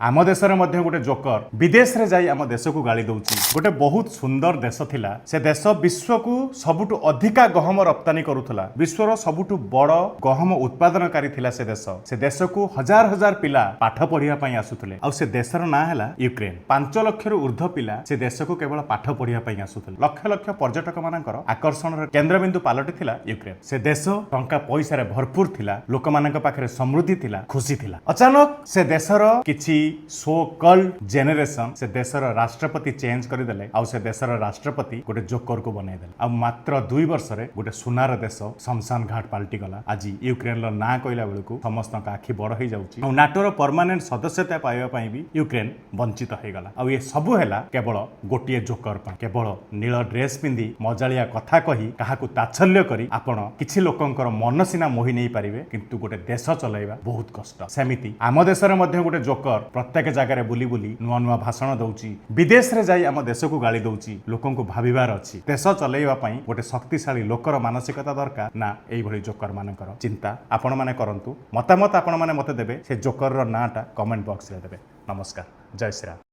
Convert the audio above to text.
आम देश में गोटे जोकर विदेश रे जाई आम देश को गाड़ी दौची। गोटे बहुत सुंदर देश थिला। से देश विश्व को सबुठु अधिका गहम रप्तानी करुथला। विश्वर सबुठु बड़ गहम उत्पादनकारी थिला से देश को हजार हजार पिला पाठ पढ़िया पई आसुथले। आ से देशर ना हैला यूक्रेन। 5 लाख रु ऊर्ध्व पिला से देश को केवल पाठ पढ़िया पई आसुथले। लक्ष लक्ष पर्यटक मानकर आकर्षण केंद्रबिंदु पालटी थिला यूक्रेन। से देश टंका पैसा रे भरपूर थिला। लोक मानक पाखरे समृद्धि थिला, खुशी थिला। अचानक से देशर किछि सो कल्ड जेनेरेशन से देशर राष्ट्रपति चेंज करदेले। आ से देशर राष्ट्रपति गोटे जोकर को बनई देले। आ मात्र 2 वर्ष रे गोटे सुनार देश शमशान घाट पाल्टी गला। आज यूक्रेन रो ना कहला बेलू समस्त आखि बड़ हो जाउची। आ नाटोर परमानेंट सदस्यता पाइबा पई भी यूक्रेन वंचित हो गला। आ ये सब हैला केवल गोटिए जोकर पर। केवल नील ड्रेस पिंदी मजालिया कथा कही काहाकू ताच्छल्य करी आपण किछि लोकंकर मन सिना मोहि नहीं पारिबे, किंतु गोटे देश चलाइबा बहुत कष्ट। सेमिति आम देश रे मध्ये गोटे जोकर प्रत्येक जगह बुली बुली नुआ नुआ भाषण दउची। विदेश रे जाई आम देश को गाली दउची। लोकन को भाबिबार अछि देश चलाइबा पई गोटे शक्तिशाली लोकर मानसिकता दरकार ना एई भली जोकर मानकर चिंता आपण माने करंतु। मतामत आपण माने मते देबे। से जोकर रो नाटा कमेंट बॉक्स रे देबे। नमस्कार, जय श्री राम।